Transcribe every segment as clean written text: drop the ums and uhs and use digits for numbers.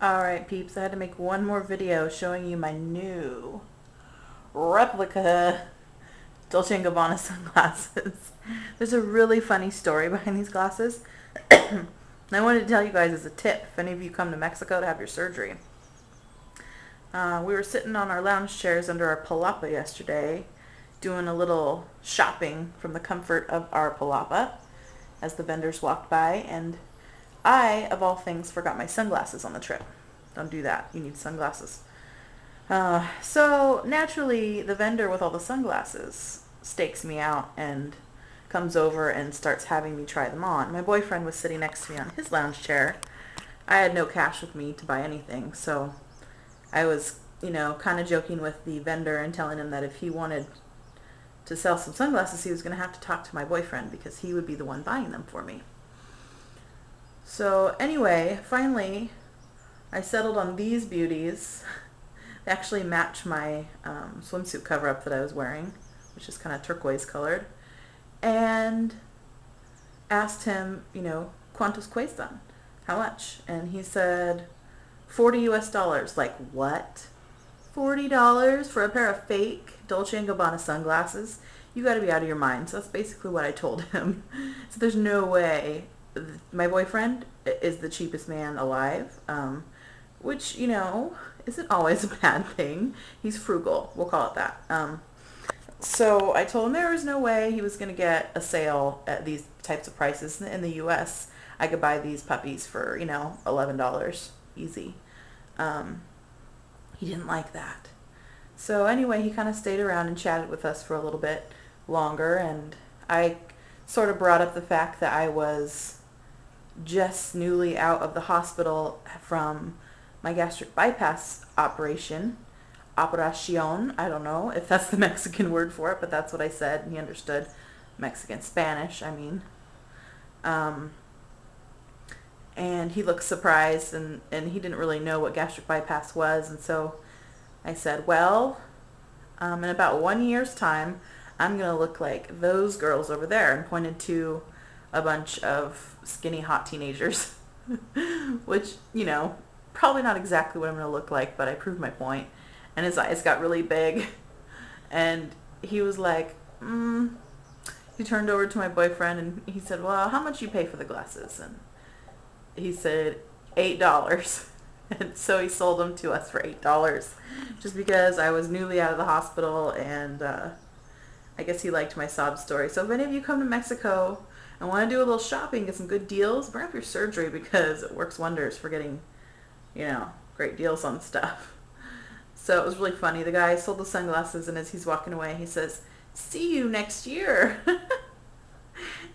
Alright peeps, I had to make one more video showing you my new replica Dolce & Gabbana sunglasses. There's a really funny story behind these glasses. And I wanted to tell you guys as a tip, if any of you come to Mexico to have your surgery. We were sitting on our lounge chairs under our palapa yesterday, doing a little shopping from the comfort of our palapa as the vendors walked by, and I, of all things, forgot my sunglasses on the trip. Don't do that. You need sunglasses. So naturally, the vendor with all the sunglasses stakes me out and comes over and starts having me try them on. My boyfriend was sitting next to me on his lounge chair. I had no cash with me to buy anything, so I was, kind of joking with the vendor and telling him that if he wanted to sell some sunglasses, he was going to have to talk to my boyfriend because he would be the one buying them for me. So anyway, finally, I settled on these beauties. They actually match my swimsuit cover-up that I was wearing, which is kind of turquoise colored, and asked him, ¿cuántos cuestan? How much? And he said, $40 US. Like, what? $40 for a pair of fake Dolce & Gabbana sunglasses? You got to be out of your mind. So that's basically what I told him. So there's no way. My boyfriend is the cheapest man alive, which, isn't always a bad thing. He's frugal. We'll call it that. So I told him there was no way he was going to get a sale at these types of prices in the U.S. I could buy these puppies for, $11 easy. He didn't like that. So anyway, he kind of stayed around and chatted with us for a little bit longer, and I sort of brought up the fact that I was just newly out of the hospital from my gastric bypass operation. Operación. I don't know if that's the Mexican word for it, but that's what I said, and he understood Mexican Spanish, I mean. And he looked surprised, and he didn't really know what gastric bypass was, and so I said, well, in about 1 year's time, I'm going to look like those girls over there, and pointed to a bunch of skinny hot teenagers, which, probably not exactly what I'm going to look like, but I proved my point. And his eyes got really big, and he was like, he turned over to my boyfriend, and he said, well, how much you pay for the glasses? And he said, $8. And so he sold them to us for $8, just because I was newly out of the hospital, and I guess he liked my sob story. So if any of you come to Mexico and want to do a little shopping, get some good deals, bring up your surgery, because it works wonders for getting, great deals on stuff. So it was really funny. The guy sold the sunglasses, and as he's walking away, he says, see you next year.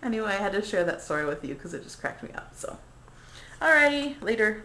Anyway, I had to share that story with you because it just cracked me up. So, alrighty, later.